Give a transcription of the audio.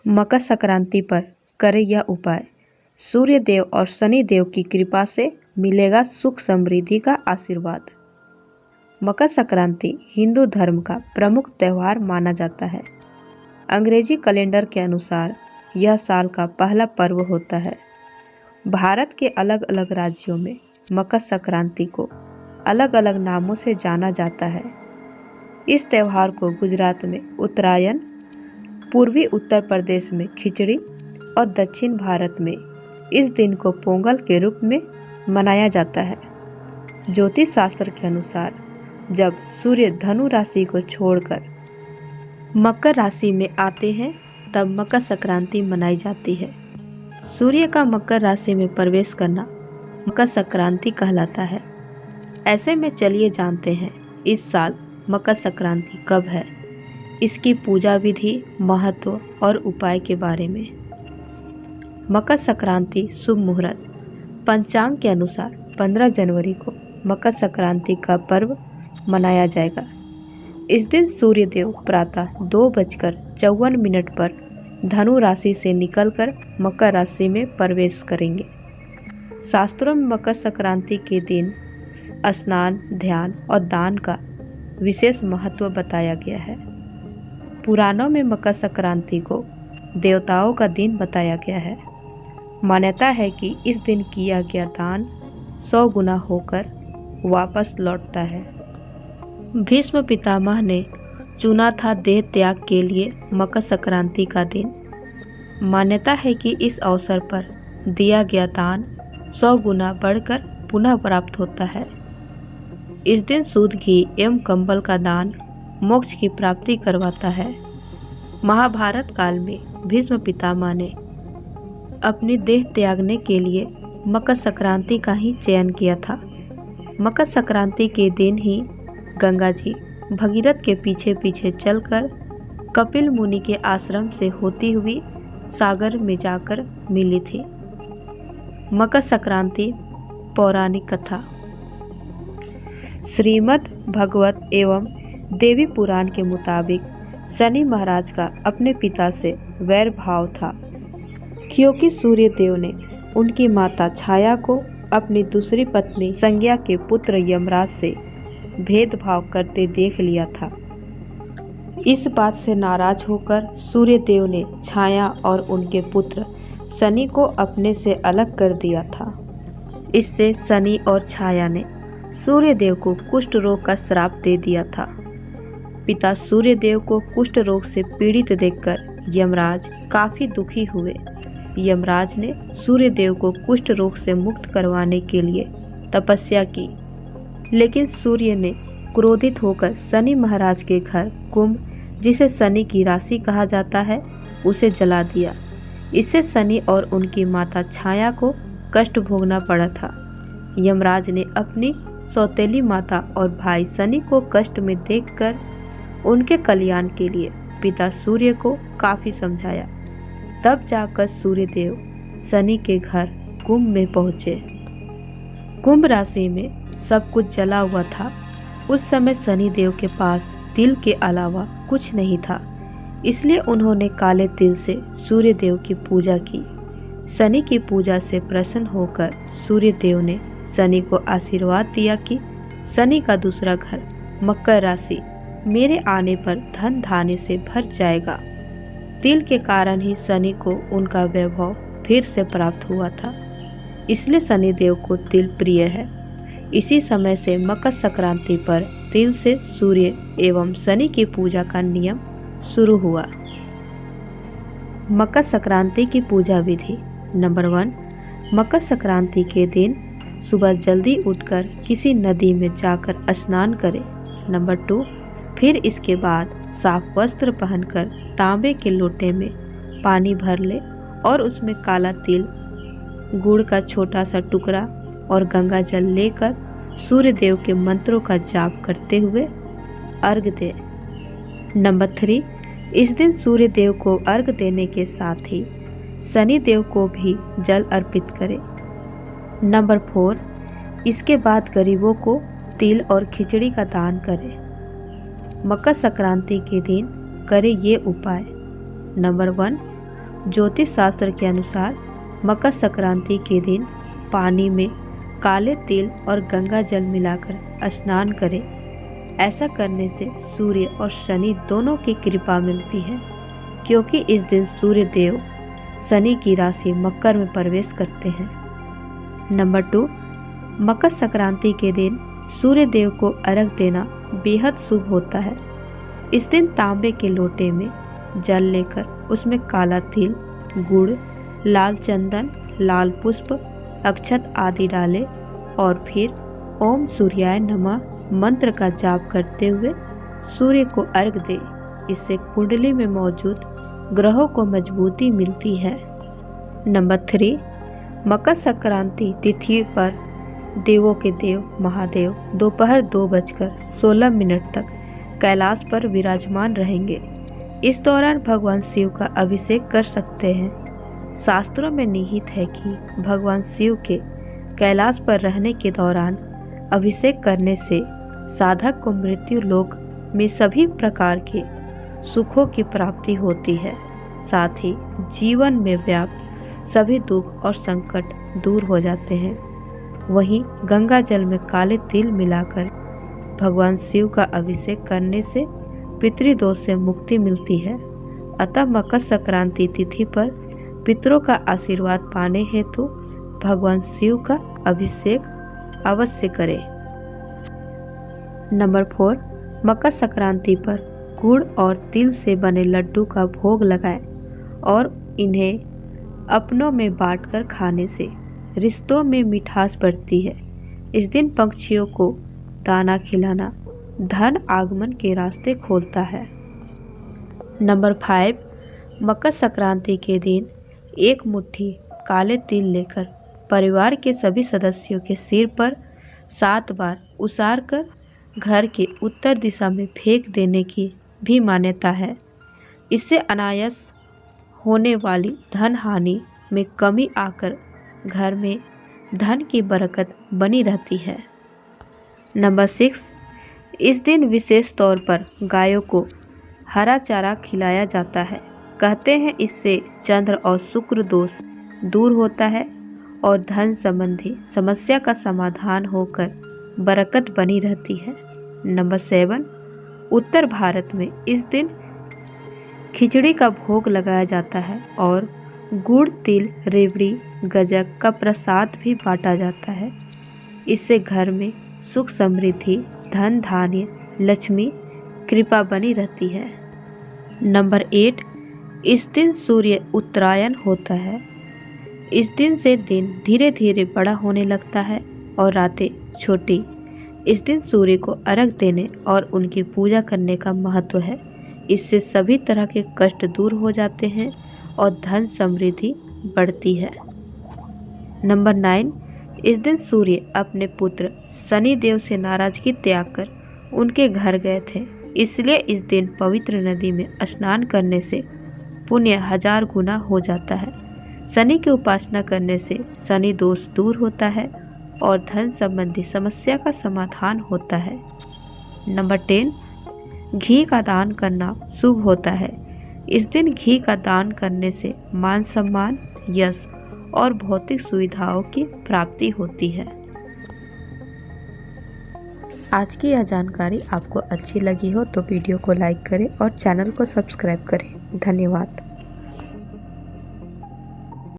मकर संक्रांति पर करें यह उपाय। सूर्य देव और शनि देव की कृपा से मिलेगा सुख समृद्धि का आशीर्वाद। मकर संक्रांति हिंदू धर्म का प्रमुख त्यौहार माना जाता है। अंग्रेजी कैलेंडर के अनुसार यह साल का पहला पर्व होता है। भारत के अलग अलग राज्यों में मकर संक्रांति को अलग अलग नामों से जाना जाता है। इस त्यौहार को गुजरात में उत्तरायण, पूर्वी उत्तर प्रदेश में खिचड़ी और दक्षिण भारत में इस दिन को पोंगल के रूप में मनाया जाता है। ज्योतिष शास्त्र के अनुसार जब सूर्य धनु राशि को छोड़कर मकर राशि में आते हैं तब मकर संक्रांति मनाई जाती है। सूर्य का मकर राशि में प्रवेश करना मकर संक्रांति कहलाता है। ऐसे में चलिए जानते हैं इस साल मकर संक्रांति कब है, इसकी पूजा विधि, महत्व और उपाय के बारे में। मकर संक्रांति शुभ मुहूर्त। पंचांग के अनुसार 15 जनवरी को मकर संक्रांति का पर्व मनाया जाएगा। इस दिन सूर्य देव प्रातः 2:54 पर धनु राशि से निकलकर मकर राशि में प्रवेश करेंगे। शास्त्रों में मकर संक्रांति के दिन स्नान, ध्यान और दान का विशेष महत्व बताया गया है। पुराणों में मकर संक्रांति को देवताओं का दिन बताया गया है। मान्यता है कि इस दिन किया गया दान 100 गुना होकर वापस लौटता है। भीष्म पितामह ने चुना था देह त्याग के लिए मकर संक्रांति का दिन। मान्यता है कि इस अवसर पर दिया गया दान 100 गुना बढ़कर पुनः प्राप्त होता है। इस दिन शुद्ध घी एवं कंबल का दान मोक्ष की प्राप्ति करवाता है। महाभारत काल में भीष्म पितामह ने अपनी देह त्यागने के लिए मकर संक्रांति का ही चयन किया था। मकर संक्रांति के दिन ही गंगा जी भगीरथ के पीछे पीछे चलकर कपिल मुनि के आश्रम से होती हुई सागर में जाकर मिली थी। मकर संक्रांति पौराणिक कथा। श्रीमद् भगवत एवं देवी पुराण के मुताबिक शनि महाराज का अपने पिता से वैर भाव था, क्योंकि सूर्य देव ने उनकी माता छाया को अपनी दूसरी पत्नी संज्ञा के पुत्र यमराज से भेदभाव करते देख लिया था। इस बात से नाराज होकर सूर्य देव ने छाया और उनके पुत्र शनि को अपने से अलग कर दिया था। इससे शनि और छाया ने सूर्य देव को कुष्ठ रोग का श्राप दे दिया था। पिता सूर्य देव को कुष्ठ रोग से पीड़ित देखकर यमराज काफी दुखी हुए। यमराज ने सूर्य देव को कुष्ठ रोग से मुक्त करवाने के लिए तपस्या की, लेकिन सूर्य ने क्रोधित होकर शनि महाराज के घर कुंभ, जिसे शनि की राशि कहा जाता है, उसे जला दिया। इससे शनि और उनकी माता छाया को कष्ट भोगना पड़ा था। यमराज ने अपनी सौतेली माता और भाई शनि को कष्ट में देखकर उनके कल्याण के लिए पिता सूर्य को काफी समझाया। तब जाकर सूर्य देव शनि के घर कुंभ में पहुँचे। कुंभ राशि में सब कुछ जला हुआ था। उस समय शनि देव के पास तिल के अलावा कुछ नहीं था, इसलिए उन्होंने काले तिल से सूर्य देव की पूजा की। शनि की पूजा से प्रसन्न होकर सूर्य देव ने शनि को आशीर्वाद दिया कि शनि का दूसरा घर मकर राशि मेरे आने पर धन धान्य से भर जाएगा। तिल के कारण ही शनि को उनका वैभव फिर से प्राप्त हुआ था, इसलिए शनि देव को तिल प्रिय है। इसी समय से मकर संक्रांति पर तिल से सूर्य एवं शनि की पूजा का नियम शुरू हुआ। मकर संक्रांति की पूजा विधि। नंबर 1, मकर संक्रांति के दिन सुबह जल्दी उठकर किसी नदी में जाकर स्नान करें। नंबर 2, फिर इसके बाद साफ वस्त्र पहनकर तांबे के लोटे में पानी भर ले और उसमें काला तिल, गुड़ का छोटा सा टुकड़ा और गंगा जल लेकर सूर्य देव के मंत्रों का जाप करते हुए अर्घ दे। नंबर 3, इस दिन सूर्य देव को अर्घ देने के साथ ही शनि देव को भी जल अर्पित करें। नंबर 4, इसके बाद गरीबों को तिल और खिचड़ी का दान करें। मकर संक्रांति के दिन करें ये उपाय। नंबर 1, ज्योतिष शास्त्र के अनुसार मकर संक्रांति के दिन पानी में काले तिल और गंगा जल मिलाकर स्नान करें। ऐसा करने से सूर्य और शनि दोनों की कृपा मिलती है, क्योंकि इस दिन सूर्य देव शनि की राशि मकर में प्रवेश करते हैं। नंबर 2, मकर संक्रांति के दिन सूर्य देव को अर्घ देना बेहद शुभ होता है। इस दिन तांबे के लोटे में जल लेकर उसमें काला तिल, गुड़, लाल चंदन, लाल पुष्प, अक्षत आदि डालें और फिर ओम सूर्याय नमः मंत्र का जाप करते हुए सूर्य को अर्घ दें। इससे कुंडली में मौजूद ग्रहों को मजबूती मिलती है। नंबर 3, मकर संक्रांति तिथि पर देवों के देव महादेव दोपहर 2:16 तक कैलाश पर विराजमान रहेंगे। इस दौरान भगवान शिव का अभिषेक कर सकते हैं। शास्त्रों में निहित है कि भगवान शिव के कैलाश पर रहने के दौरान अभिषेक करने से साधक को मृत्यु लोक में सभी प्रकार के सुखों की प्राप्ति होती है। साथ ही जीवन में व्याप्त सभी दुख और संकट दूर हो जाते हैं। वहीं गंगा जल में काले तिल मिलाकर भगवान शिव का अभिषेक करने से पितृदोष से मुक्ति मिलती है। अतः मकर संक्रांति तिथि पर पितरों का आशीर्वाद पाने हेतु भगवान शिव का अभिषेक अवश्य करें। नंबर 4, मकर संक्रांति पर गुड़ और तिल से बने लड्डू का भोग लगाएं और इन्हें अपनों में बांटकर खाने से रिश्तों में मिठास बढ़ती है। इस दिन पक्षियों को दाना खिलाना धन आगमन के रास्ते खोलता है। नंबर 5, मकर संक्रांति के दिन एक मुट्ठी काले तिल लेकर परिवार के सभी सदस्यों के सिर पर 7 बार उसारकर घर के उत्तर दिशा में फेंक देने की भी मान्यता है। इससे अनायास होने वाली धन हानि में कमी आकर घर में धन की बरकत बनी रहती है। नंबर 6, इस दिन विशेष तौर पर गायों को हरा चारा खिलाया जाता है। कहते हैं इससे चंद्र और शुक्र दोष दूर होता है और धन संबंधी समस्या का समाधान होकर बरकत बनी रहती है। नंबर 7, उत्तर भारत में इस दिन खिचड़ी का भोग लगाया जाता है और गुड़, तिल, रेवड़ी, गज्जक का प्रसाद भी बांटा जाता है। इससे घर में सुख समृद्धि, धन धान्य, लक्ष्मी कृपा बनी रहती है। नंबर 8, इस दिन सूर्य उत्तरायण होता है। इस दिन से दिन धीरे धीरे बड़ा होने लगता है और रातें छोटी। इस दिन सूर्य को अर्घ देने और उनकी पूजा करने का महत्व है। इससे सभी तरह के कष्ट दूर हो जाते हैं और धन समृद्धि बढ़ती है। नंबर 9, इस दिन सूर्य अपने पुत्र शनि देव से नाराजगी त्याग कर उनके घर गए थे। इसलिए इस दिन पवित्र नदी में स्नान करने से पुण्य 1000 गुना हो जाता है। शनि की उपासना करने से शनि दोष दूर होता है और धन संबंधी समस्या का समाधान होता है। नंबर 10, घी का दान करना शुभ होता है। इस दिन घी का दान करने से मान सम्मान, यश और भौतिक सुविधाओं की प्राप्ति होती है। आज की यह जानकारी आपको अच्छी लगी हो तो वीडियो को लाइक करें और चैनल को सब्सक्राइब करें। धन्यवाद।